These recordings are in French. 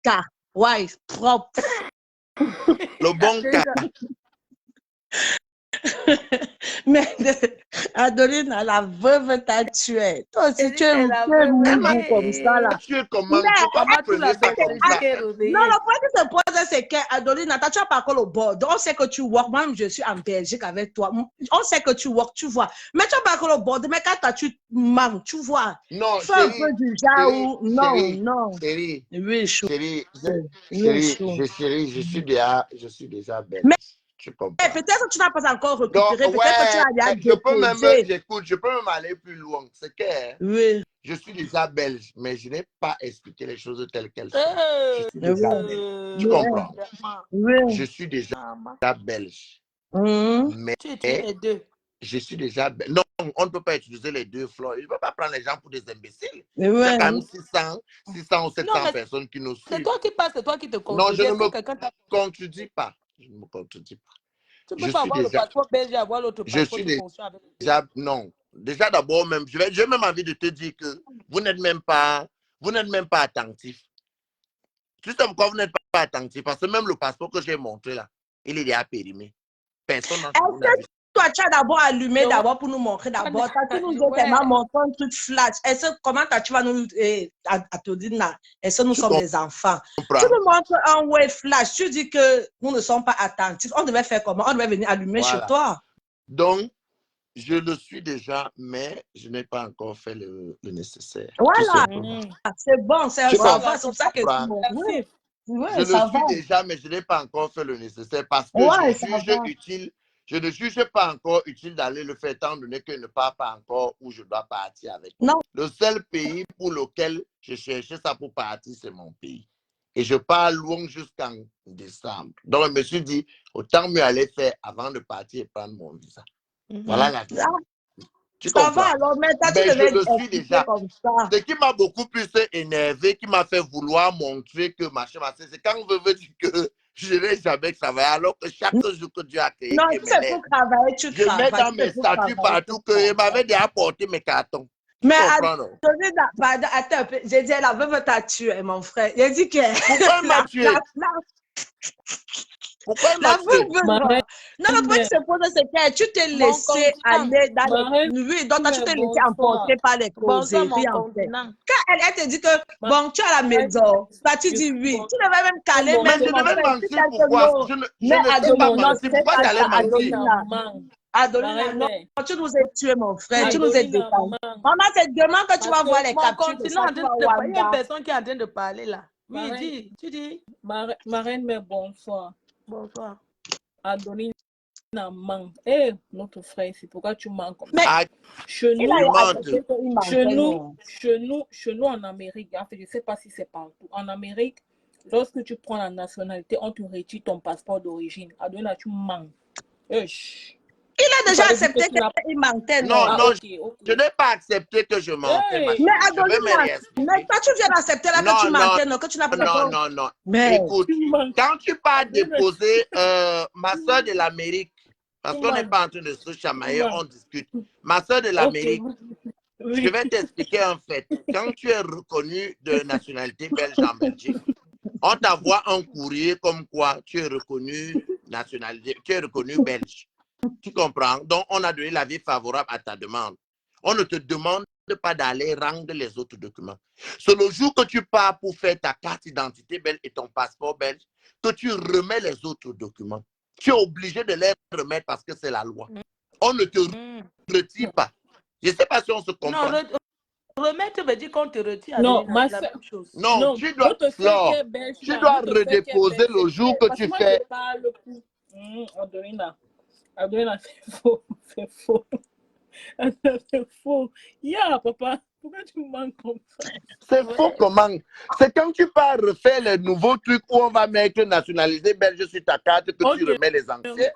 cas. Ouais, propre. Le bon cas. Mais Adeline, la veuve t'a tué. Toi aussi, tu es mou comme ça là. Tu es comment? Pourquoi vous prenez ça comme ça? Non, le point qui se pose, c'est que Adeline, tu n'as pas encore le bord. Donc, on sait que tu work. Moi, je suis en Belgique avec toi. On sait que tu work, tu vois. Mais tu n'as pas encore le bord. Mais quand toi, tu manques, tu vois. Non, fais un peu du genre où... Non. Chérie, Oui, chaud. chérie, Oui, je suis déjà belle. Mais tu comprends. Peut-être que tu n'as pas encore Donc, récupéré. Peut-être que tu as déjà déposé. Je peux même aller plus loin. C'est que je suis déjà belge, mais je n'ai pas expliqué les choses telles qu'elles sont. Je suis déjà belge. Tu comprends? Je suis déjà belge. Mais tu utilises les deux. Je suis déjà belge. Non, on ne peut pas utiliser les deux, Flore. Je ne peux pas prendre les gens pour des imbéciles. Il y a quand même 600 ou 700 personnes qui nous suivent. C'est toi qui passes, c'est toi qui te contredis. Non, je ne me contredis pas. Je ne me contredis pas. Tu peux pas avoir le passeport belge et avoir l'autre passeport de fonction avec non. Déjà d'abord, même, j'ai même envie de te dire que vous n'êtes même pas attentif. Tu sais pourquoi vous n'êtes pas attentif? Parce que même le passeport que j'ai montré là, il est déjà périmé. Personne n'a vu. Toi, tu as d'abord allumé pour nous montrer d'abord. Tu nous as tellement montré un truc flash. Comment tu vas nous te dire est-ce que nous sommes des enfants? Tu nous montres un way flash. Tu dis que nous ne sommes pas attentifs. On devait faire comment? On devait venir allumer chez toi. Donc, je le suis déjà, mais je n'ai pas encore fait le nécessaire. Voilà. C'est bon, c'est pour ça que je le suis déjà, mais je n'ai pas encore fait le nécessaire parce que je ne juge pas encore utile d'aller le faire étant donné que je ne pars pas encore où je dois partir avec. Non. Le seul pays pour lequel je cherchais ça pour partir, c'est mon pays. Et je pars loin jusqu'en décembre. Donc, je me suis dit, autant mieux aller faire avant de partir et prendre mon visa. Voilà la vie. Ça va alors, mais je le suis déjà. Ce qui m'a beaucoup plus énervé, qui m'a fait vouloir montrer que machin, c'est quand on veut dire que je n'ai jamais travaillé, alors que chaque jour que Dieu a créé, non, c'est pour travailler, tu je mets dans mes statuts partout qu'il m'avait déjà apporté mes cartons. Mais attends, j'ai dit, la veuve t'a tué, mon frère. J'ai dit que... Pourquoi elle m'a tué? Pourquoi elle m'a tué? Non, le point qui se pose, c'est que tu t'es laissé aller dans les nuits, donc tu t'es laissé emporter par les causeries, en fait. Quand elle te dit que, bon, tu es à la maison, toi, tu dis oui. Tu devais même caler, même mon frère. Pourquoi? Je ne sais pas mentir. Pourquoi tu allais mentir? Adeline, non, tu nous as tués, mon frère. Tu nous as défendu. Maman, c'est demain que tu vas voir les captures. Il y a une personne qui est en train de parler là. Oui, tu dis. Marraine, mais bonsoir. Bonsoir. Adeline manque. Eh, notre frère, c'est pourquoi tu manques comme ça. Chez nous en Amérique, en fait, je ne sais pas si c'est partout. En Amérique, lorsque tu prends la nationalité, on te retire ton passeport d'origine. Adeline, tu manques. Il a déjà accepté qu'il mentait. Non, je n'ai pas accepté que je mentais. Mais Adeline, toi, tu viens d'accepter là que tu mentais, non, que tu n'as pas... Non. Mais écoute, quand tu pars déposer ma soeur de l'Amérique, parce qu'on n'est pas en train de se chamailler, on discute. Ma soeur de l'Amérique, je vais t'expliquer en fait. Quand tu es reconnu de nationalité belge en Belgique, on t'envoie un courrier comme quoi tu es reconnu belge. Tu comprends? Donc, on a donné l'avis favorable à ta demande. On ne te demande pas d'aller rendre les autres documents. C'est le jour que tu pars pour faire ta carte d'identité belge et ton passeport belge que tu remets les autres documents. Tu es obligé de les remettre parce que c'est la loi. On ne te retire pas. Je ne sais pas si on se comprend. Non, remettre veut dire qu'on te retire. Non, la même chose. Non, tu dois redéposer le jour que tu fais. Adeline, c'est faux. C'est faux. Papa, pourquoi tu me manques comme ça? C'est faux comment? C'est quand tu pars refaire les nouveaux trucs où on va mettre nationalité belge sur ta carte que tu remets les anciens.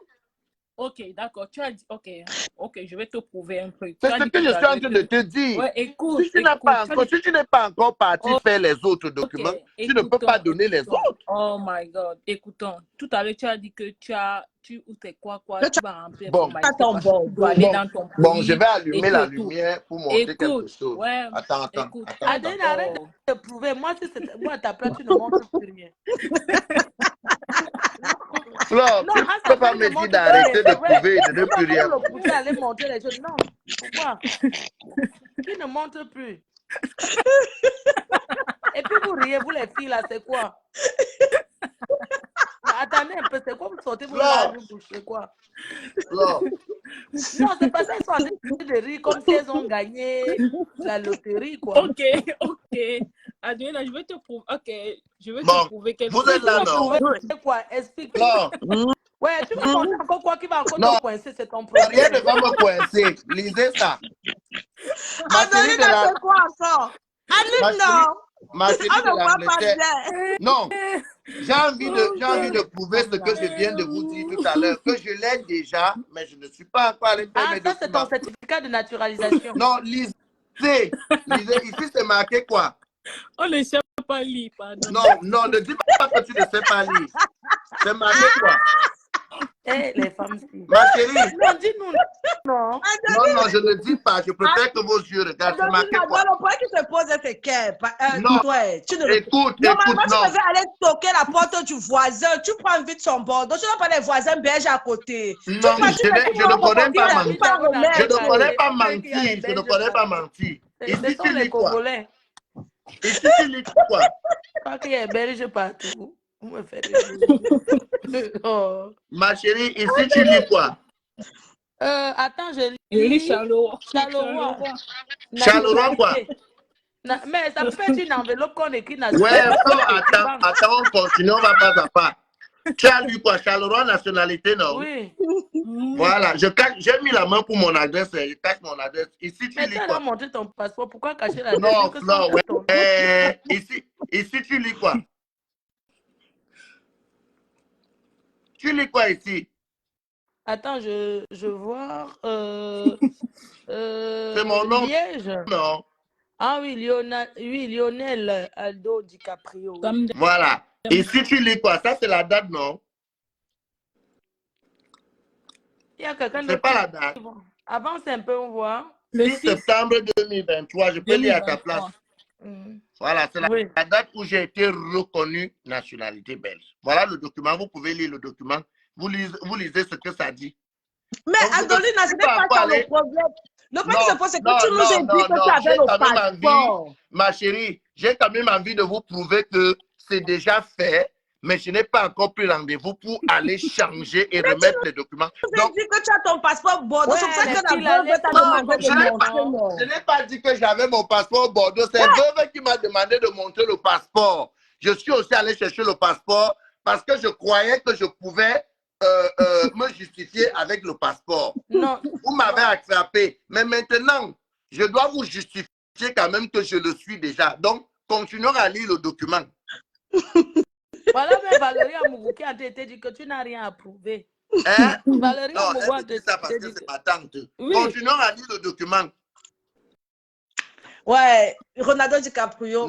Ok, d'accord. Tu as dit, ok, je vais te prouver un truc. C'est ce que je suis en train de te dire. Ouais, écoute, si tu n'es pas encore parti faire les autres documents, tu ne peux pas donner les autres. Oh my God. Écoutons, tout à l'heure, tu as dit que ou t'es quoi, tu vas remplir Bon. formalité parce que tu dois aller dans ton pays. Bon, je vais allumer la et tout. lumière pour montrer quelque chose. Ouais, Attends. Adeline, arrête de prouver. Moi, si c'est moi à ta place, tu ne montres plus rien. Flore, tu ne peux pas me dire d'arrêter de prouver et de ne plus rien. Le pousser à aller montrer les choses. Non, pourquoi? Tu ne montres plus. Et puis vous riez, vous les filles là, c'est quoi? Attendez un peu, c'est quoi vous sortez, vous la bouche, c'est quoi? Flore. Non, c'est pas ça, ils sont en train de rire comme si elles ont gagné la loterie, quoi. Ok. Adriana, je vais te prouver. Ok, je vais te prouver quelque chose. Vous êtes là, non? C'est quoi? Explique. Non. Ouais, tu vas montrer encore quoi qui va encore te coincer, c'est ton problème. Rien ne va me coincer. Lisez ça. Adeline, c'est quoi encore? Adeline, non. Ma chérie de l'Angleterre. Non. J'ai envie de prouver ce que je viens de vous dire tout à l'heure, que je l'ai déjà, mais je ne suis pas encore allé faire mes ça, c'est ton certificat de naturalisation. Non, lisez. Ici, c'est marqué quoi? On ne sait pas lire, pardon. Non, ne dis pas que tu ne sais pas lire. C'est marqué quoi? Les femmes. Ma chérie. Non, dis-nous. Non. Non, je ne dis pas. Je préfère que vos yeux regardent. C'est marqué quoi? Le point qui se pose, c'est que... Non. Écoute, normalement, non. tu devais aller toquer la porte du voisin. Tu prends vite son bordeaux. Tu n'as pas les voisins belges à côté. Non, je ne connais pas mentir. Je ne connais pas mentir. Je ne connais pas mentir. Ici, tu lis quoi? Ici, tu lis quoi? Je crois qu'il y a belge partout. Vous me faites Ma chérie, ici, tu lis quoi? Attends, je lis Charleroi. Charleroi quoi? Mais ça peut être une enveloppe qu'on écrit dans ouais, attends, on continue, on va pas à pas. Tu as lu quoi? Charleroi, nationalité, non? Oui. Voilà, j'ai mis la main pour mon adresse, je cache mon adresse. Ici, tu lis quoi? montrer ton passeport, pourquoi cacher l'adresse? Non, Flore, ouais. Ici, tu lis quoi? Tu lis quoi ici? Attends, je vois. C'est mon nom. Liège. Non. Ah oui, Lionel Aldo DiCaprio. Oui. Voilà. Ici, tu lis quoi? Ça, c'est la date, non? Il y a quelqu'un d'autre. C'est pas la date. Avance un peu, on voit. Le 6 septembre 2023, je peux lire à ta place. Voilà, c'est la date où j'ai été reconnu nationalité belge. Voilà le document, vous pouvez lire le document. Vous lisez ce que ça dit. Mais Adeline, ce n'est pas ça le problème. Le problème qui se pose, c'est que tu nous as dit que tu avais le passeport. Ma chérie, j'ai quand même envie de vous prouver que c'est déjà fait, mais je n'ai pas encore pris rendez-vous pour aller changer et remettre les documents. Donc, tu dis que tu as ton passeport Bordeaux, c'est pour ça que la veuve t'a demandé de montrer. Je n'ai pas dit que j'avais mon passeport Bordeaux, c'est la veuve qui m'a demandé de montrer le passeport. Je suis aussi allé chercher le passeport parce que je croyais que je pouvais me justifier avec le passeport. Non. Vous m'avez attrapé. Mais maintenant, je dois vous justifier quand même que je le suis déjà. Donc, continuons à lire le document. Voilà, mais Valérie Amougouki a été dit que tu n'as rien à prouver. Hein? Valérie Amougouki a dit ça parce que c'est ma tante. Oui. Continuons à lire le document. Ouais, Ronaldo DiCaprio,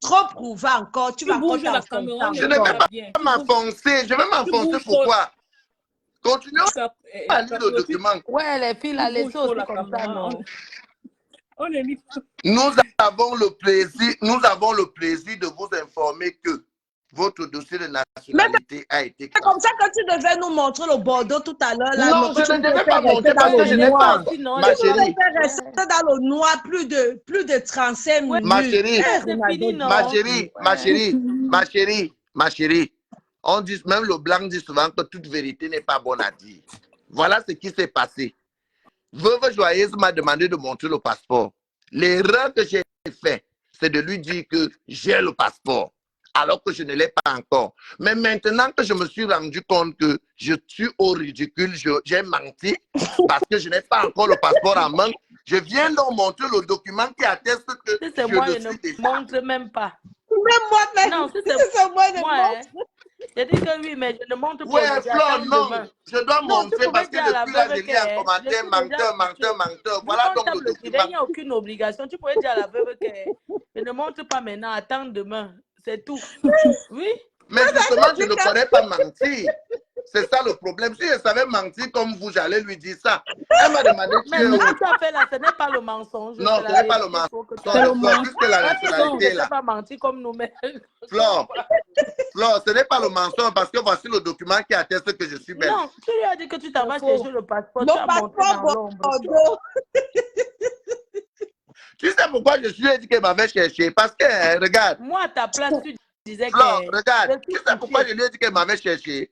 trop prouvé encore. Tu vas encore t'enfoncer. Je ne vais pas m'enfoncer. Je vais m'enfoncer pourquoi? Continuons à lire le document. Ouais, les filles, la laissez aussi comme ça, non? Nous avons le plaisir de vous informer que votre dossier de nationalité a été... C'est comme ça que tu devais nous montrer le Bordeaux tout à l'heure. Non, je ne devais pas montrer parce que je n'ai pas... Ma chérie. Rester dans le noir plus de 35 minutes. Ma chérie. On dit, même le blanc dit souvent que toute vérité n'est pas bonne à dire. Voilà ce qui s'est passé. Veuve Joyeuse m'a demandé de montrer le passeport. L'erreur que j'ai faite, c'est de lui dire que j'ai le passeport, alors que je ne l'ai pas encore. Mais maintenant que je me suis rendu compte que je suis au ridicule, j'ai menti, parce que je n'ai pas encore le passeport en main, je viens donc montrer le document qui atteste que je le suis déjà. Montre même pas. Même moi, même. Non, c'est moi, je montre. J'ai dit que oui, mais je ne montre pas. Ouais, Flore, non. Je dois montrer parce que depuis là, j'ai mis un commentaire menteur. Voilà donc le document. Il n'y a aucune obligation. Tu pourrais dire à la veuve que je ne montre pas maintenant, attends demain. C'est tout. Oui. Mais justement, je ne connais pas mentir. C'est ça le problème. Si je savais mentir comme vous, j'allais lui dire ça. Elle m'a demandé Mais ce que tu as fait là, ce n'est pas le mensonge. Non, ce n'est pas le mensonge. Puisque la nationalité est là. Tu pas mentir comme nous-mêmes. Flore, ce n'est pas le mensonge parce que voici le document qui atteste que je suis belge. Non, tu lui as dit que tu t'en vas chercher le passeport. Tu as monté dans l'ombre. Tu sais pourquoi je suis dit qu'elle m'avait cherché? Parce que, regarde. Moi, à ta place, tu disais que... Regarde, tu sais pourquoi je lui ai dit qu'elle m'avait cherché?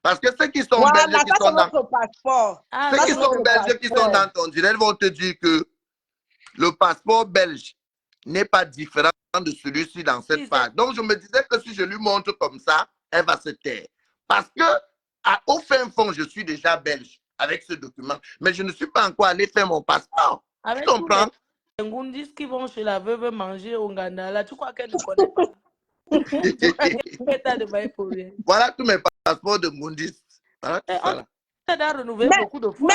Parce que ceux qui sont belges, qui sont dans... Ceux qui sont belges, qui sont dans ton direct, vont te dire que le passeport belge n'est pas différent de celui-ci dans cette page. Donc, je me disais que si je lui montre comme ça, elle va se taire. Parce que, au fin fond, je suis déjà belge avec ce document. Mais je ne suis pas encore allé faire mon passeport. Tu comprends? Les Ngundis qui vont chez la veuve manger au Ghana, là, tu crois qu'elle ne connaît pas? Voilà tous mes passeports de Ngundis. Voilà tout ça là. Tu as renouvelé beaucoup de fois.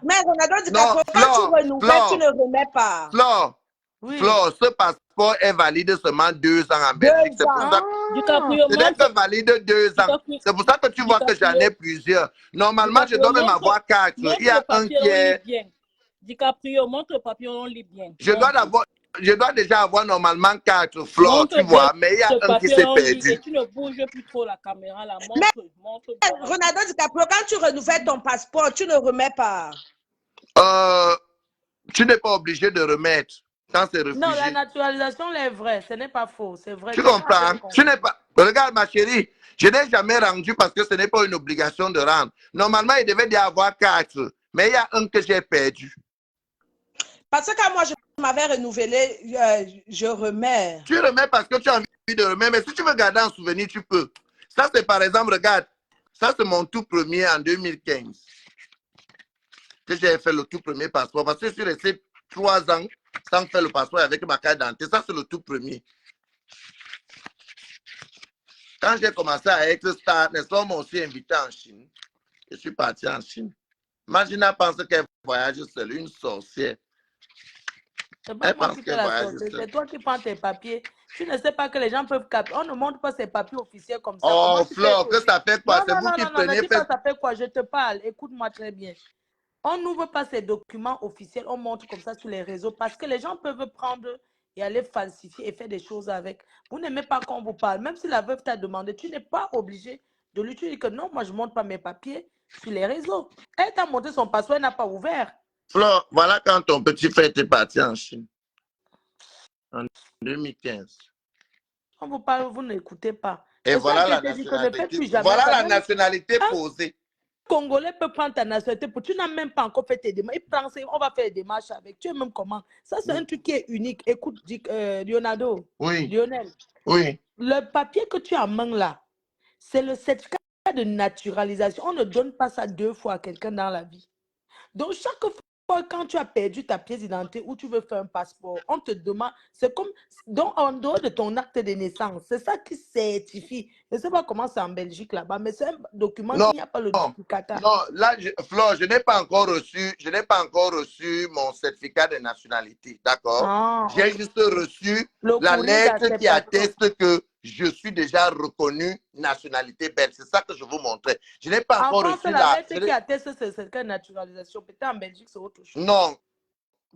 Mais on a dit quand tu renouvelles, tu ne remets pas. Flore, ce passeport est valide seulement 2 ans en Belgique. C'est pour ça que ce n'est que valide 2 ans. C'est pour ça que tu vois que j'en ai plusieurs. Normalement, je dois même avoir 4. Il y a un qui est... DiCaprio, montre le papier, on lit bien. Je dois déjà avoir normalement 4 Flore, tu vois, mais il y a un qui s'est perdu. Et tu ne bouges plus trop la caméra, la montre. Ronaldo DiCaprio, quand tu renouvelles ton passeport, tu ne remets pas. Tu n'es pas obligé de remettre quand c'est refugé. Non, la naturalisation est vraie, ce n'est pas faux, c'est vrai. Tu comprends? Tu n'es pas... Regarde ma chérie, je n'ai jamais rendu parce que ce n'est pas une obligation de rendre. Normalement, il devait y avoir 4, mais il y a un que j'ai perdu. Parce que quand moi, je m'avais renouvelé, je remets. Tu remets parce que tu as envie de remettre. Mais si tu veux garder un souvenir, tu peux. Ça, c'est par exemple, regarde. Ça, c'est mon tout premier en 2015. Que j'ai fait le tout premier passeport. Parce que je suis resté 3 ans sans faire le passeport avec ma carte d'identité. Ça, c'est le tout premier. Quand j'ai commencé à être star, les hommes m'ont aussi invité en Chine. Je suis parti en Chine. Imagine, elle pense qu'elle voyage seule, une sorcière. C'est pas moi qui fais la sortie, c'est toi qui prends tes papiers. Tu ne sais pas que les gens peuvent capter. On ne montre pas ses papiers officiels comme ça. Oh, Flore, que ça fait quoi? C'est vous qui prenez... Non, ça fait quoi? Je te parle. Écoute-moi très bien. On n'ouvre pas ces documents officiels, on montre comme ça sur les réseaux parce que les gens peuvent prendre et aller falsifier et faire des choses avec. Vous n'aimez pas qu'on vous parle. Même si la veuve t'a demandé, tu n'es pas obligé de lui dire que non, moi je ne montre pas mes papiers sur les réseaux. Elle t'a montré son passeport, elle n'a pas ouvert. Flore, voilà quand ton petit frère était parti en Chine. En 2015. On vous parle, vous n'écoutez pas. Et voilà la nationalité. Voilà la nationalité posée. Congolais peut prendre ta nationalité, tu n'as même pas encore fait tes démarches. On va faire des démarches avec. Tu es même comment? Ça, c'est un truc qui est unique. Écoute, Leonardo. Oui. Lionel. Oui. Le papier que tu as en main là, c'est le certificat de naturalisation. On ne donne pas ça 2 fois à quelqu'un dans la vie. Donc, chaque fois quand tu as perdu ta pièce d'identité ou tu veux faire un passeport, on te demande, c'est comme, donc en dehors de ton acte de naissance, c'est ça qui certifie. Je ne sais pas comment c'est en Belgique là-bas, mais c'est un document qui n'y a pas le certificat. Non, là, Flore, je n'ai pas encore reçu mon certificat de nationalité, d'accord? J'ai juste reçu la lettre qui atteste que je suis déjà reconnu nationalité belge. C'est ça que je vous montrais. Je n'ai pas encore reçu la lettre qui atteste ce certificat de naturalisation. Peut-être en Belgique, c'est autre chose. Non.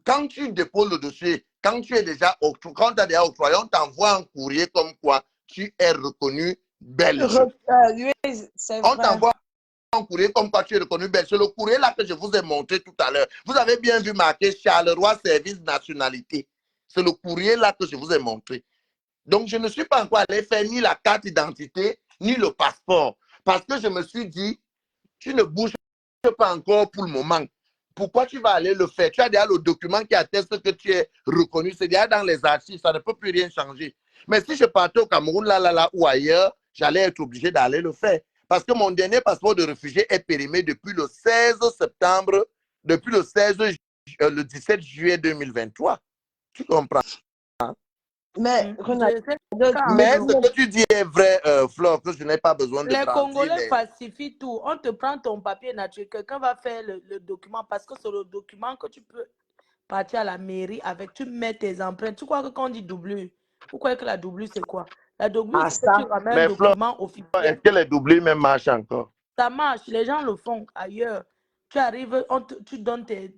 Quand tu déposes le dossier, quand tu as déjà octroyé, on t'envoie un courrier comme quoi tu es reconnu belge. On t'envoie un courrier comme quoi tu es reconnu belge. C'est le courrier là que je vous ai montré tout à l'heure. Vous avez bien vu marqué Charleroi Service Nationalité. C'est le courrier là que je vous ai montré. Donc, je ne suis pas encore allé faire ni la carte d'identité, ni le passeport. Parce que je me suis dit, tu ne bouges pas encore pour le moment. Pourquoi tu vas aller le faire? Tu as déjà le document qui atteste que tu es reconnu. C'est déjà dans les archives, ça ne peut plus rien changer. Mais si je partais au Cameroun, là, ou ailleurs, j'allais être obligé d'aller le faire. Parce que mon dernier passeport de réfugié est périmé depuis le 16 septembre, depuis le 17 juillet 2023. Tu comprends? Mais ce que tu dis est vrai, Flore, que je n'ai pas besoin de les Congolais falsifient tout. On te prend ton papier naturel. Quelqu'un va faire le document parce que c'est le document que tu peux partir à la mairie avec. Tu mets tes empreintes. Tu crois que quand on dit doublure, vous croyez que la doublure, c'est quoi? La doublure, Ah, c'est que ça. tu ramènes un Mais Flore, document est-ce officiel. que les doublures même marchent encore? Ça marche, les gens le font ailleurs. Tu arrives, tu donnes tes...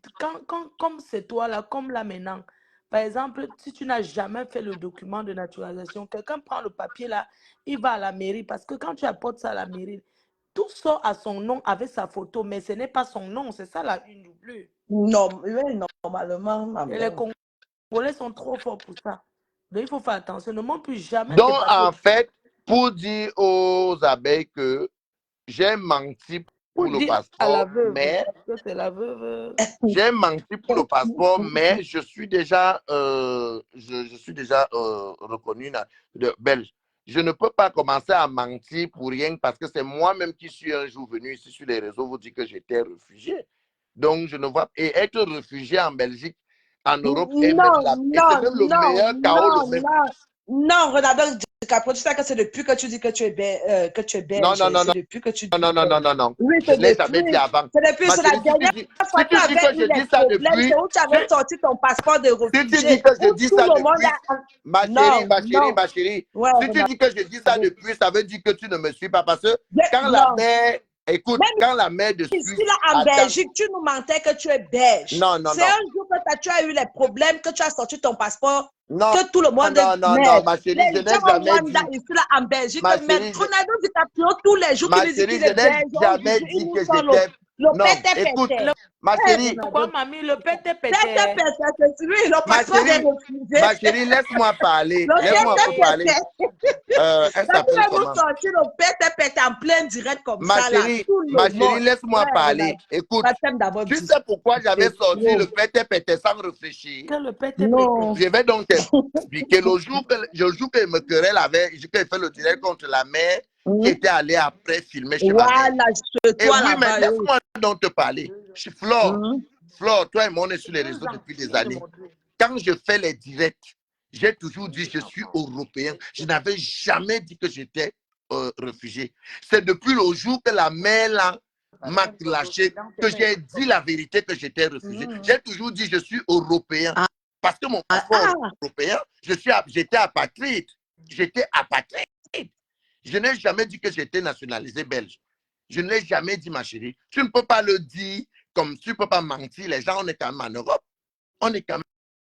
comme c'est toi là, comme là maintenant. Par exemple, si tu n'as jamais fait le document de naturalisation, quelqu'un prend le papier là, il va à la mairie. Parce que quand tu apportes ça à la mairie, tout sort à son nom avec sa photo, mais ce n'est pas son nom. C'est ça là, une doublure. Non, oui, normalement, ma Et les mère. Congolais sont trop forts pour ça. Donc il faut faire attention. Ne montre plus jamais tes Donc, papiers. en fait, pour dire aux abeilles que j'ai menti Pour pour le dire à la passeport, veuve, mais parce que c'est la veuve. j'ai menti pour le passeport, mais je suis déjà, reconnu belge. Je ne peux pas commencer à mentir pour rien parce que c'est moi-même qui suis un jour venu ici sur les réseaux vous dire que j'étais réfugié. Donc, je ne vois et être réfugié en Belgique, en Europe, et Non, c'est non, même le non, meilleur chaos, non, le même. non. Non, Ronaldo DiCaprio, tu sais que c'est depuis que tu dis que tu es, Non, belge. non, non, C'est non, depuis que tu dis. non, non, non, non, non. Oui, Je c'est ne l'ai jamais dit depuis. avant. C'est depuis. Ma C'est la chérie, dernière fois si que tu tu dis avais que eu je les dis ça problèmes. depuis, C'est où tu avais sorti ton passeport de si tu dis réfugié. que je Où dis tout ça le monde depuis, a. ma chérie, Non, ma chérie, non. ma chérie, Ouais, si tu dis que je dis ça Ronaldo. depuis, ça veut dire que tu ne me suis pas parce que quand la Non. mère, écoute, Même quand la mère de ici, Suisse là, en attend, Belgique, tu nous mentais que tu es belge. non, non, C'est non, un jour que tu as eu les problèmes, que tu as sorti ton passeport, non, que tout le monde non, non, non, merde. ma chérie, je Les n'ai gens au jamais Rwanda, dit, ici, là, en Belgique, ma même chérie, Ronaldo DiCaprio, tous les jours qu'il ma nous dit chérie, qu'il je est n'ai belge, jamais il dit nous que sort j'étais, le non, écoute, pété-pété. ma chérie, Pourquoi, mamie, le pété Pété-pété, pété? c'est lui, le passeport des ma réfugiés. chérie, laisse-moi parler, Le laisse-moi un peu parler. pété-pété. Elle Quand tu s'appelle vas vous comment? sortir le pété-pété en plein direct comme ça, là, tout le Ma chérie, monde. laisse-moi Ouais, parler. Ronaldo. Écoute, Baptême d'abord tu du sais pourquoi j'avais c'est sorti le trop. pété-pété sans réfléchir? Que le pété Non. pété. Je vais donc t'expliquer. Le jour que me querelle avait, que j'ai fait le direct contre la mère qui était allée après filmer chez ma mère. Voilà, chez Et toi oui, mais là-bas. laisse-moi donc te parler. Flore, Mhm. Flore, toi et moi, on est sur les réseaux depuis des années. Quand je fais les directs, j'ai toujours dit je suis européen. Je n'avais jamais dit que j'étais réfugié. C'est depuis le jour que la mère là m'a lâché que j'ai dit la vérité que j'étais réfugié. J'ai toujours dit je suis européen. Ah, Parce que mon ah, passeport ah. européen, j'étais apatride. J'étais apatride. Je n'ai jamais dit que j'étais nationalisé belge. Je ne l'ai jamais dit, ma chérie. Tu ne peux pas le dire comme tu ne peux pas mentir. Les gens, on est quand même en Europe. On est quand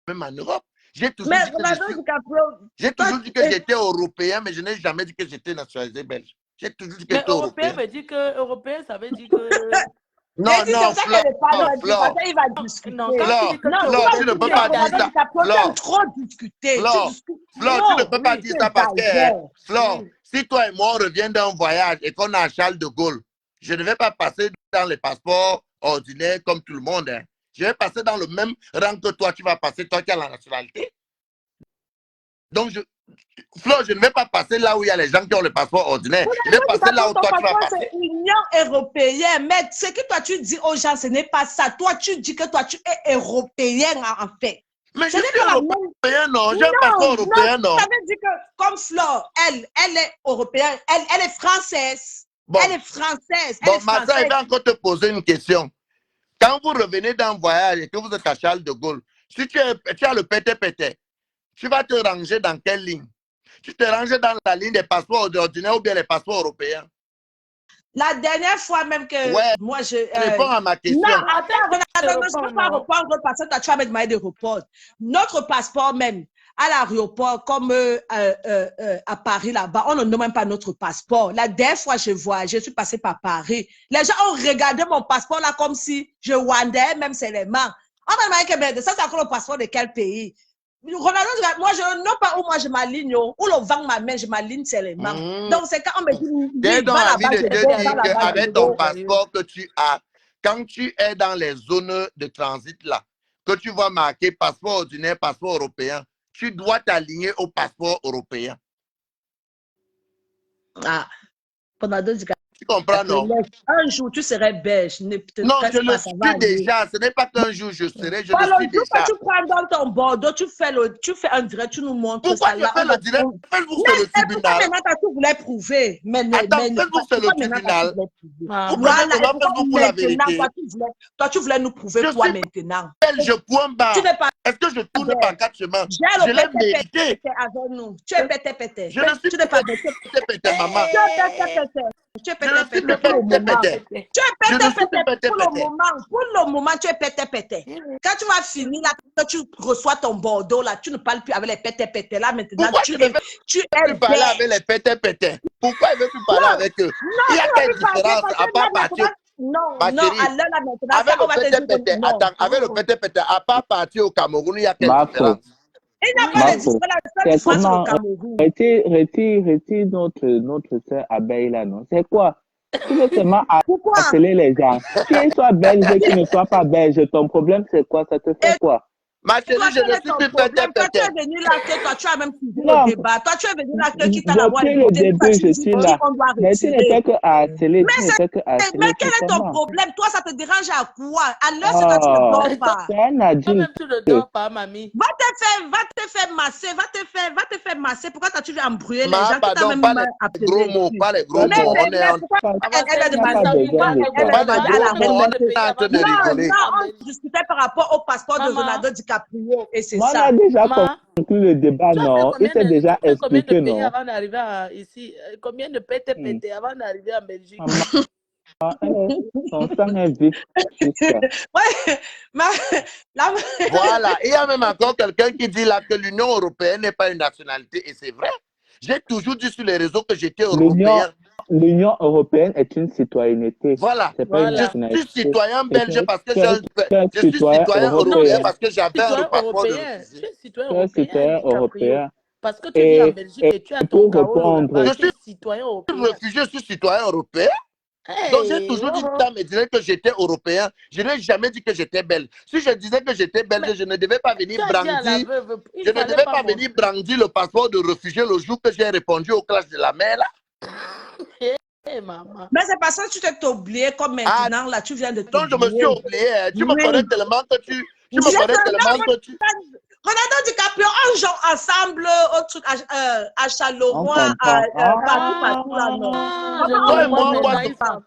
même en Europe. J'ai toujours Mais dit que Ronaldo DiCaprio, j'ai toi, toujours dit que j'étais européen, mais je n'ai jamais dit que j'étais nationalisé belge. J'ai toujours dit que Mais j'étais européen européen. veut dire que européen, ça veut dire que Non, j'ai dit, c'est non, pour ça qu'elle n'est pas là, parce Flore, qu'il va discuter. non, quand tu dis que Non, tu es tu Flore, vas tu européen, ne c'est peux discuter. pas bien dire Ronaldo ça. DiCaprio, tu aimes Flore, trop discuter. Tu Flore, discutes. Flore, tu ne Non, peux pas oui, dire tu ça parce que, exagères. Flore, oui. si toi et moi, on revient d'un voyage et qu'on est à Charles de Gaulle, je ne vais pas passer dans les passeports ordinaires comme tout le monde. Hein. Je vais passer dans le même rang que toi, tu vas passer, toi qui as la nationalité. Donc, Flo, je ne vais pas passer là où il y a les gens qui ont le passeport ordinaire. Je vais passer là où Ton toi tu vas passeport, passer. c'est Union européenne. Mais ce que toi, tu dis aux gens, ce n'est pas ça. Toi, tu dis que toi, tu es européen, en fait. Mais Ce je n'est suis pas la européen, même. non. J'ai un passeport européen, non. Ça veut dire que, comme Flore, elle est européenne. Elle est française. Bon, Elle est française. Elle bon, est ma soeur, je française. vais encore te poser une question. Quand vous revenez d'un voyage et que vous êtes à Charles de Gaulle, si tu as le pété-pété, tu vas te ranger dans quelle ligne? Tu te ranges dans la ligne des passeports ordinaires ou bien les passeports européens? La dernière fois même que Ouais, moi, réponds à ma question. Non, attends, Ronaldo, je ne peux pas non. reprendre parce que tu vas me demander de répondre. Notre passeport même, à l'aéroport, comme à Paris là-bas, on ne nomme même pas notre passeport. La dernière fois je voyageais, je suis passée par Paris. Les gens ont regardé mon passeport là comme si je wandais, même c'est les mains. On m'a demandé que ça, c'est encore le passeport de quel pays? Ronaldo, moi, je ne sais pas où moi je m'aligne, où le vent ma main, je m'aligne, c'est les mains. Donc, c'est quand on me dit, J'ai oui, donc va envie là-bas, de je te vais, va dire là-bas, je qu'avec ton vais. passeport que tu as, quand tu es dans les zones de transit là, que tu vois marqué passeport ordinaire, passeport européen, tu dois t'aligner au passeport européen. Ah, Ronaldo DiCaprio, Tu comprends, non? Un jour, tu serais belge. Ne te Non, stresse je le pas, ça va suis aller. déjà. Ce n'est pas qu'un jour je serai, je Voilà, le suis le jour que déjà. tu prends dans ton bordeaux, tu fais un direct, tu nous montres Pourquoi ça. je Là, fais le direct? Facebook, c'est le Mais pourquoi tribunal. maintenant tu voulais prouver? Attends, Facebook, c'est le Pourquoi maintenant tu tribunal. voulais prouver? Vous Voilà, prenez et seulement pourquoi Facebook pour la maintenant, vérité. toi, tu voulais nous prouver Je quoi suis maintenant? belge, point barre. Tu n'es pas Est-ce que je tourne belge. par 4 chemins? J'ai Je le l'ai pété mérité. avec nous. Tu es pété. Je ne suis Tu n'es pas pété, pété. pété, maman. Tu es pété. Tu es Je ne suis pété pour le pété, moment. pété. Tu es Je ne suis pété pété, pour le pété. moment. Pour le moment, tu es pété. Quand tu vas finir là, quand tu reçois ton bordeaux là, tu ne parles plus avec les pété là maintenant. Pourquoi Tu je ne es veux plus parler avec les pété? Pourquoi il ne veut plus parler avec eux? Il y a quelle différence à part partir? Non, Ma non, chérie, alors là maintenant, avec ça, on va te le dire que pété, non. attends, avec le pété, à part partir au Cameroun, il y a quelle Marco, différence? Il n'y a pas de Marco, différence. La c'est différence sur le comment Cameroun. retire notre sœur Abeille là, non? C'est quoi? Tu veux seulement Pourquoi? harceler les gens. Qu'ils soient belges et qu'ils ne soient pas belges, ton problème c'est quoi? Ça te fait quoi? Ma chérie, Toi, je quel ne est suis ton plus problème? Toi, tu pété. es venu là, que toi, tu as même suivi Non. le débat. Toi, tu es venu là, que qui t'a d'abord Depuis le écouté. Toi, début, tu je dis suis là. qu'on doit Mais tu ne retirer. fais que harceler, tu ne fais que Mais harceler quel tout est ton seulement. problème? Toi, ça te dérange à quoi? À l'heure, c'est quand tu ne Oh, dors pas. c'est un adulte. Toi-même, tu ne dors pas, mamie. Va te faire masser, va te faire masser. Pourquoi t'as-tu vu embrouiller les Ma, gens qui t'a pardon, même pas les appelé gros mots, ici? pas les gros Mais mots. On est en... pourquoi elle va n'a pas demander besoin de ça. elle Pas va les demander à la gros mots, on reine est en train de rigoler. Non, on discutait par rapport au passeport de Maman. Ronaldo DiCaprio et c'est Mais on ça. a déjà Maman, conclu le débat, tu as fait non? Il combien s'est déjà tu as fait combien de expliqué, pays non? avant d'arriver ici? Combien de pété avant d'arriver en Belgique? Maman, son sang est vif. Ouais, Voilà. Il y a même encore quelqu'un qui dit là que l'Union européenne n'est pas une nationalité. Et c'est vrai. J'ai toujours dit sur les réseaux que j'étais européen. L'Union européenne est une citoyenneté. Voilà. C'est pas une Je nationalité. suis citoyen belge parce que je suis citoyen européen parce que j'avais un passeport de réfugié. Tu es citoyen citoyen européen. européen. Parce que tu vis en Belgique et tu as ton carreau là-bas. Je suis citoyen européen. Réfugié, je suis citoyen européen. Donc j'ai toujours dit ça, me disait que j'étais européen. Je n'ai jamais dit que j'étais belge. Si je disais que j'étais belge, je ne devais pas venir brandir. Je ne devais pas venir brandir le passeport de réfugié le jour que j'ai répondu aux classes de la mer là. Maman. Mais c'est parce que tu t'es oublié comme maintenant, là, tu viens de Donc je me suis oublié. Tu me connais tellement que tu... Ronaldo DiCaprio, on joue ensemble au truc à Charleroi, partout là, non. Toi et moi,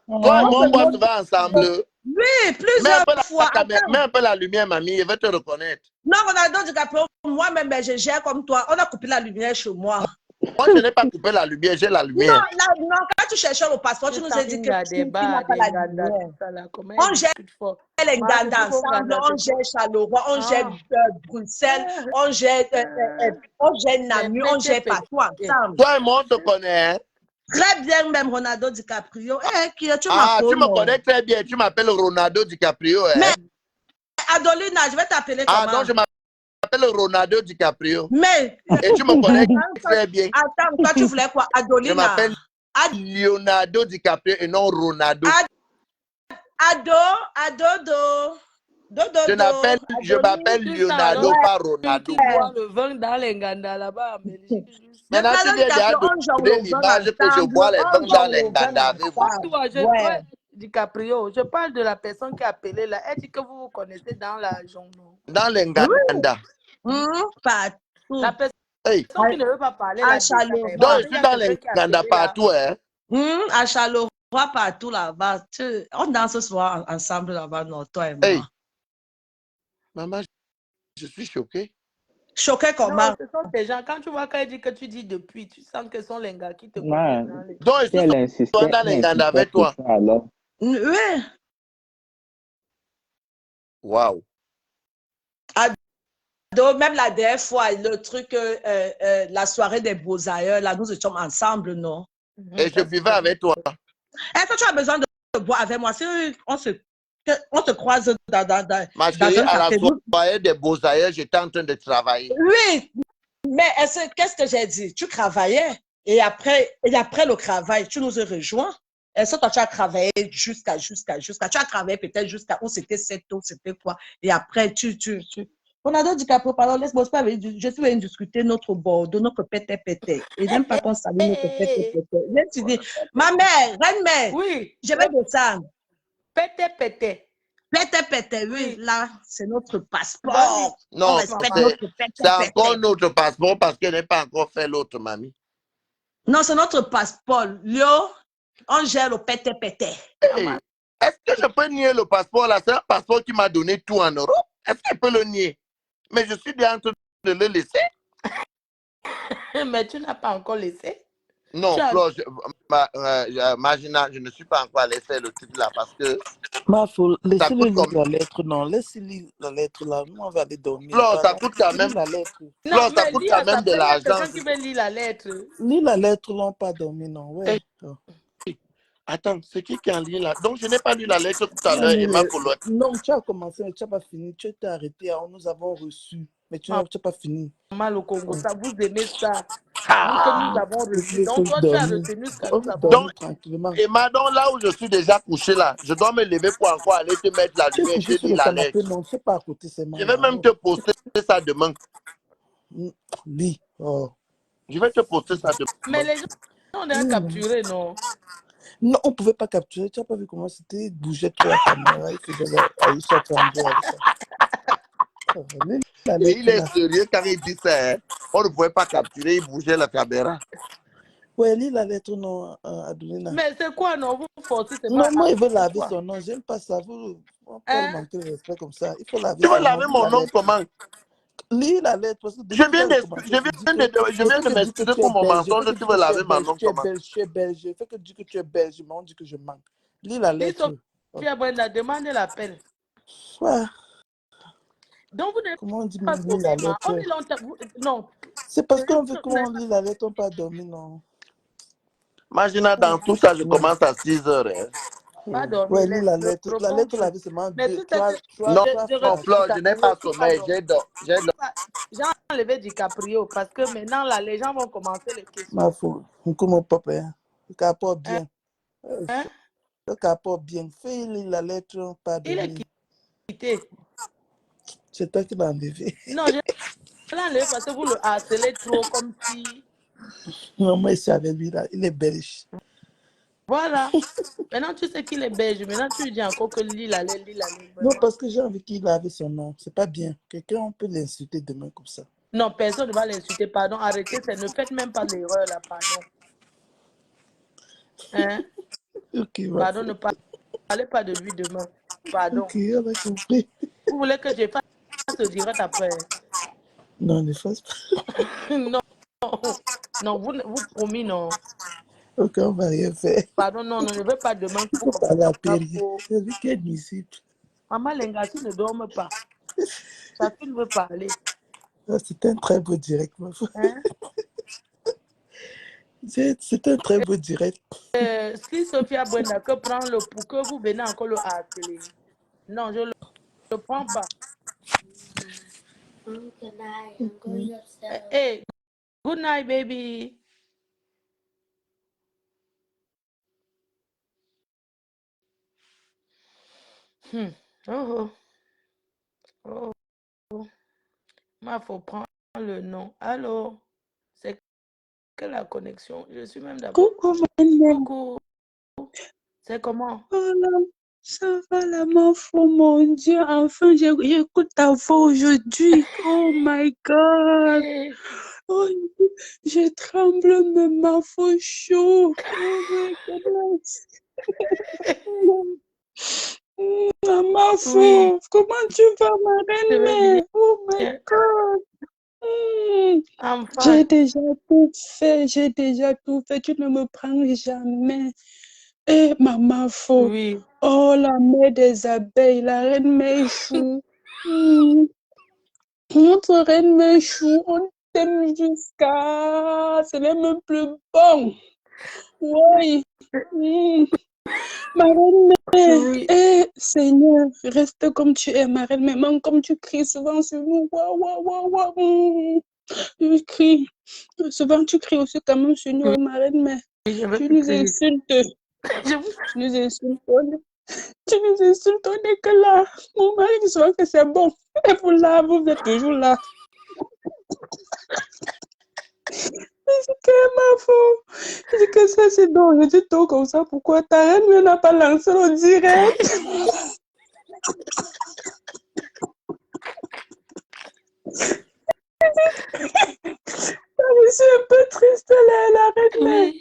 on boit souvent ensemble. Oui, plusieurs fois. Mets un peu la lumière, mamie, je vais te reconnaître. Non, Ronaldo DiCaprio, moi-même, je gère comme toi. On a coupé la lumière chez moi. Moi, je n'ai pas coupé la lumière, j'ai la lumière. Non, quand tu cherchais le passeport, tu nous as dit que tu n'as pas la lumière. On gère les Nganda ensemble, on gère Charleroi, on gère Bruxelles, on gère Namur, on gère partout ensemble. Toi et moi, on te connaît. Très bien, même Ronaldo DiCaprio. Tu me connais très bien. Tu m'appelles Ronaldo DiCaprio. Mais Adolina, je vais t'appeler comment? Ah non, je m'appelle Ronaldo DiCaprio. Mais... Et tu me connais très bien. Attends, toi tu voulais quoi? Adolina. Je m'appelle Leonardo DiCaprio et non Ronaldo. Je m'appelle Leonardo, pas Ronaldo. Tu bois le vin dans les Nganda là-bas en Belgique. Maintenant, tu viens de l'image que je bois les vins dans les Nganda avec vous. DiCaprio, je parle de la personne qui a appelé là. Elle dit que vous vous connaissez dans la journée. Dans les Nganda. La personne qui ne veut pas parler là. Donc, je suis dans les Nganda partout, hein. À Charleroi, partout là-bas. On danse ce soir ensemble là-bas, non, toi et moi. Hey. Maman, je suis choqué. Choqué comment? Non, ce sont ces gens. Quand tu vois qu'elle dit que tu dis depuis, tu sens que ce sont les gars qui te connaissent. Donc, je suis dans les Nganda avec toi. Oui. Waouh. Même la dernière fois, le truc, la soirée des beaux-ailleurs, là, nous étions ensemble, non? Et je buvais avec toi. Est-ce que tu as besoin de boire avec moi? Si on se croise dans ma chérie, à la soirée des beaux-ailleurs, j'étais en train de travailler. Oui, mais qu'est-ce que j'ai dit? Tu travaillais et après le travail, tu nous as rejoints. Est-ce que toi, tu as travaillé jusqu'à tu as travaillé peut-être jusqu'à où c'était 7 heures, c'était quoi? Et après, Ronaldo DiCaprio, pardon, laisse-moi pas, je suis venue discuter notre Bordeaux, notre pété-pété. Il n'aime pas qu'on salue notre pété-pété. Je suis dit, ma mère, reine-mère, oui, je vais descendre. Pété. Pété-pété, oui, là, c'est notre passeport. Bah, non, on respecte notre pété-pété. C'est encore notre passeport parce qu'elle n'a pas encore fait l'autre, mamie. Non, c'est notre passeport. Léo, on gère le pété-pété. Hey, est-ce que je peux nier le passeport là? C'est un passeport qui m'a donné tout en Europe. Est-ce que je peux le nier? Mais je suis bien en train de le laisser. Mais tu n'as pas encore laissé. Non, Flo, Magina, je ne suis pas encore allé faire le truc là parce que. Laissez-le lire la lettre, non. Laissez-le lire la lettre là. Nous, on va aller dormir. Flo, ça coûte quand même. La lettre. Non, Flo, ça coûte quand même de l'argent. Quelqu'un qui veut lire la lettre. Lire la lettre, l'on pas dormi, non. Ouais. Attends, c'est qui a lu là? Donc, je n'ai pas lu la lettre tout à l'heure et ma coloc. Non, tu as commencé, tu n'as pas fini. Tu t'es arrêté, nous avons reçu. Mais tu n'as pas fini. Mal au Congo, ça vous aimez ça. Nous avons reçu. Donc, toi, tu as retenu ce que nous avons donc, tranquillement. Et maintenant, là où je suis déjà couché là, je dois me lever pour encore aller te mettre la lumière et te lire la lettre. Non, c'est pas à côté, c'est je vais même te poster ça demain. Oui. Oh. Je vais te poster ça demain. Mais les gens, on a capturé, non? Non, on ne pouvait pas capturer. Tu n'as pas vu comment c'était? Il bougeait trop la caméra. Il faisait Aïcha Trambo avec ça. Et il est sérieux quand il dit ça. Hein? On ne pouvait pas capturer, il bougeait la caméra. Ouais, lis la lettre, non, Adoulina. Mais c'est quoi, non? Vous forcez, c'est non, moi, il veut laver son nom. J'aime pas ça. On peut pas manquer de respect comme ça. Il faut laver tu veux laver mon nom comment? Lis la lettre. Parce que je viens de m'excuser pour mon mensonge. Tu veux laver mon nom comment? Tu es belge. Fais que tu dis que tu es belge, mais on dit que je manque. Lis la lettre. Tu as demandé l'appel. Ouais. Donc, vous n'avez pas lire la lettre? Non. C'est parce qu'on veut qu'on lit la lettre, on peut pas dormir, non. Magina, dans tout ça, je commence à 6 heures. Hein. Pas dormir. Ouais, lis la lettre. La lettre, la vie, c'est moi. Non, Flore, je n'ai pas sommeil. J'ai enlevé DiCaprio parce que maintenant, là, les gens vont commencer les questions. Ma foi, comment papa, le capot bien. Le capot bien. Fais lire la lettre, pas dormir. Il est quitté. C'est toi qui l'as enlevé. Non, je l'ai enlevé parce que vous le harcelez trop comme si... Non, moi, je suis avec lui là. Il est belge. Voilà. Maintenant, tu sais qu'il est belge. Maintenant, tu lui dis encore que lis la lettre. Non, parce que j'ai envie qu'il lave son nom. C'est pas bien. Quelqu'un, on peut l'insulter demain comme ça. Non, personne ne va l'insulter. Pardon, arrêtez. Ne faites même pas l'erreur là. Pardon. Hein? Okay, pardon, ne parlez pas de lui demain. Pardon. Ok, on a compris. Vous voulez que je fasse le direct après? Non, ne fasse pas. Non, vous promis, non. Ok, on va rien faire. Pardon, non, je ne veux pas demain. Il faut parler à Péry. C'est lui qui est nuisible. Maman Lengati ne dorme pas. Chacune veut parler. C'est un très beau direct, ma foi. Hein? C'est un très beau direct. Si Sophia Brenda que prend le pour que vous venez encore le harceler. Non, je ne le prends pas. Hey, good night, baby. Oh. Il faut prendre le nom. Allô? C'est que la connexion. Je suis même d'accord. Coucou. C'est comment? Voilà. Ça va la mafo, mon Dieu. Enfin, j'écoute ta voix aujourd'hui. Oh my God. Oh, je tremble, mais ma faux chaud. Oh my goodness. Ma faux, comment tu vas, ma reine? Oh my God. J'ai déjà tout fait, tu ne me prends jamais. Eh, maman faux. Oui. Oh, la mère des abeilles, la reine Méchou. Notre reine Méchou, on t'aime jusqu'à... C'est même plus bon. Oui. Ma reine mère, eh, Seigneur, reste comme tu es, ma reine mère, même comme tu cries souvent sur nous. Waouh. Tu cries. Souvent, tu cries aussi quand même sur nous, ma reine mère. Tu nous insultes. Tu nous insultes. Tu nous insultes, on n'est que là. Mon mari dit souvent que c'est bon. Et vous là, vous êtes toujours là. C'est que ma faute. Je dis que ça, c'est bon. Je dis tout comme ça. Pourquoi ta reine n'a pas lancé le direct? Je suis un peu triste, la reine mère.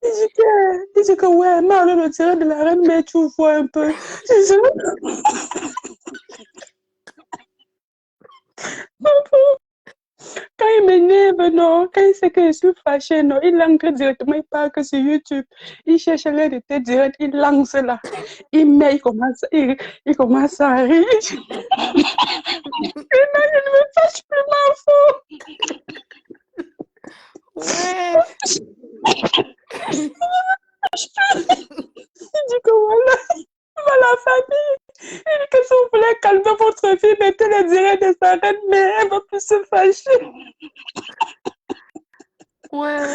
Il dit que ouais, Marlon, le direct de la reine mère, tu vois un peu. Quand il m'énerve, non, quand il sait que je suis fâchée, non, il lance directement, il parle que sur YouTube. Il cherche l'air de tes directs, il lance là. Il met, il commence à rire. Et là, je ne me fâche plus, ma faute. Ouais. Il dit que voilà, la famille. Il dit que si vous voulez calmer votre fille, mettez le direct de sa reine, mais elle va plus se fâcher. Ouais.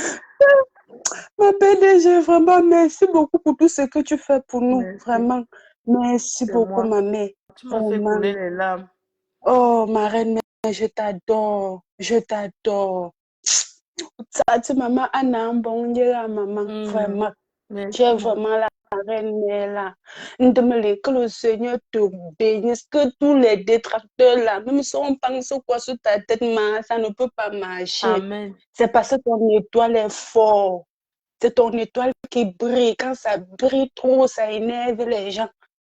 Ma PDG, vraiment, merci beaucoup pour tout ce que tu fais pour nous. Merci. Vraiment, merci beaucoup, ma mère. Tu m'as fait couler les larmes. Oh, ma reine, je t'adore. Je t'adore. Ça, tu maman, Anna, bon, maman, vraiment. Tu es vraiment la reine là. Que le Seigneur te bénisse, que tous les détracteurs là, même si on pense quoi sur ta tête, ça ne peut pas marcher. Amen. C'est parce que ton étoile est forte. C'est ton étoile qui brille. Quand ça brille trop, ça énerve les gens.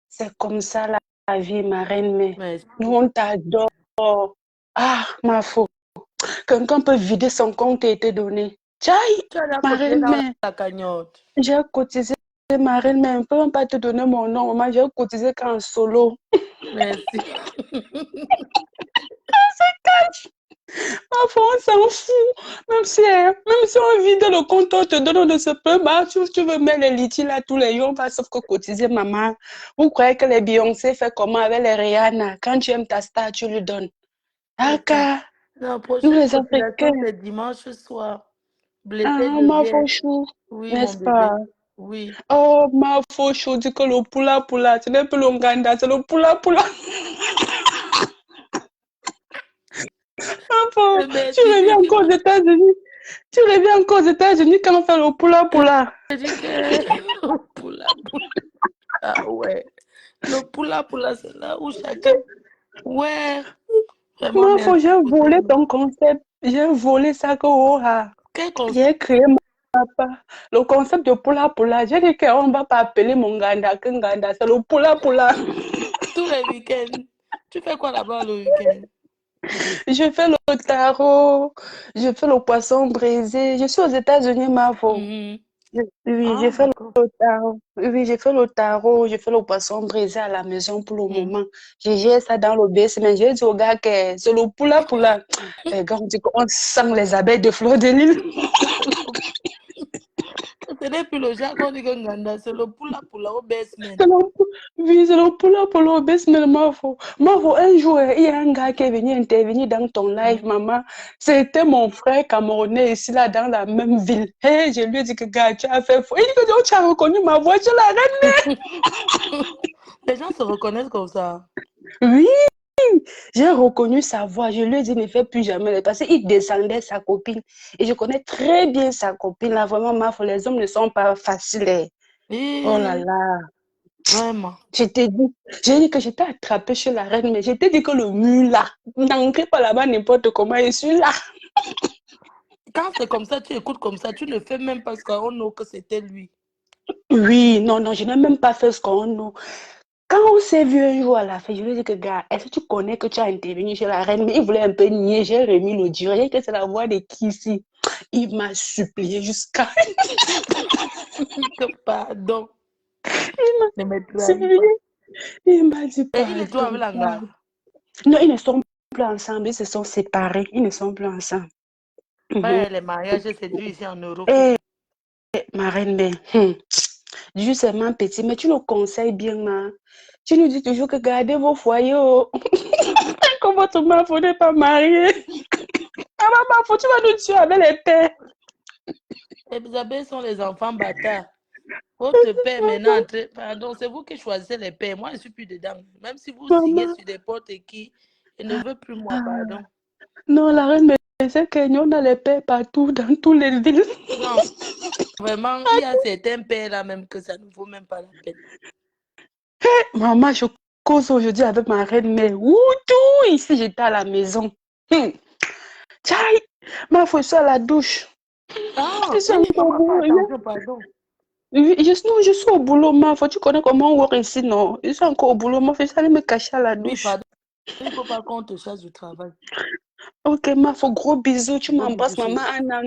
C'est comme ça la vie, ma reine. Mais nous, on t'adore. Ah, ma faute. Quelqu'un peut vider son compte et te donner. Tchaï, ma reine. J'ai cotisé, ma reine, mais on ne peut même pas te donner mon nom. Moi, j'ai cotisé qu'en solo. Merci. Ça cache. Parfois, on s'en fout. Même si on vide le compte, on te donne, on ne se peut pas. Tu veux mettre les litiges là tous les jours, sauf que cotiser, maman. Vous croyez que les Beyoncé fait comment avec les Rihanna? Quand tu aimes ta star, tu lui donnes. Aka. La prochaine cotisation, c'est dimanche soir. Ma fauchou. Oui, n'est-ce pas? Oui. Oh, ma fauchou, dis que le poula, ce n'est plus le Nganda, c'est le poula. Tu reviens encore aux États-Unis. Quand on fait le poula. Je dis que le poula. Ah ouais. Le poula, c'est là où chacun. Ouais. Vraiment, j'ai volé ton concept. J'ai volé ça que Quel concept? J'ai créé le concept de poula. J'ai dit qu'on ne va pas appeler mon Nganda que Nganda. C'est le poula. Tous les week-ends. Tu fais quoi là-bas le week-end? Je fais le tarot, je fais le poisson brisé. Je suis aux États-Unis, Mavo. Oui, j'ai fait le tarot. Oui, j'ai fait le tarot, je fais le poisson brisé à la maison pour le moment. J'ai géré ça dans le basement. J'ai dit au gars que c'est le poula. Les gars, on dit qu'on sent les abeilles de fleur de lys. Ce n'est plus le jargon du Ganganda, c'est le poula au basement. Oui, c'est le poula au basement, Mavo, un jour, il y a un gars qui est venu intervenir dans ton live, maman. C'était mon frère camerounais ici, là, dans la même ville. Hey, je lui ai dit que, gars, tu as fait faux. Il dit que tu as reconnu ma voix, je la reine. Les gens se reconnaissent comme ça. Oui, j'ai reconnu sa voix. Je lui ai dit, ne fais plus jamais. Parce qu'il descendait sa copine. Et je connais très bien sa copine. Là, vraiment, les hommes ne sont pas faciles. Oh là là. Vraiment. J'ai dit que j'étais attrapée chez la reine, mais j'étais dit que le mur là, n'ancrez pas là-bas n'importe comment, je suis là. Quand c'est comme ça, tu écoutes comme ça, tu ne fais même pas ce qu'on a que c'était lui. Oui, non, je n'ai même pas fait ce qu'on a. Quand on s'est vu un jour à la fin, je lui ai dit que, gars, est-ce que tu connais que tu as intervenu chez la reine? Mais il voulait un peu nier, j'ai remis le direct, que c'est la voix de qui ici? Il m'a supplié jusqu'à... Pardon. Il m'a dit pas. Et il est tout avec la gare? Non, ils ne sont plus ensemble, ils se sont séparés, ils ne sont plus ensemble. Ouais, les mariages, c'est dû ici en Europe. Ma reine, mais justement petit, mais tu nous conseilles bien, ma. Tu nous dis toujours que gardez vos foyers. Comme votre mari n'est pas marié. Ah, maman, tu vas nous tuer avec les pères. Les abeilles sont les enfants bâtards. Votre père maintenant, pardon, c'est vous qui choisissez les pères. Moi, je ne suis plus dedans. Même si vous signez sur des portes et qui ne veut plus moi, pardon. Non, la reine me disait qu'on a les pères partout, dans tous les villes. Non, vraiment, il y a certains pères là même que ça ne vaut même pas la peine. Maman, je cause aujourd'hui avec ma reine mère. Tout ici, j'étais à la maison. Tchaï, ma faut ça à la douche. Ah, Je suis encore au boulot. Pardon. Je suis au boulot, ma. Faut tu connais comment on voit ici, non? Je suis encore au boulot, ma. Faut ça aller me cacher à la douche. Oui, pardon. Il ne faut pas qu'on te chasse du travail. Ok, ma, faut gros bisous. Tu m'embrasses, maman Anna.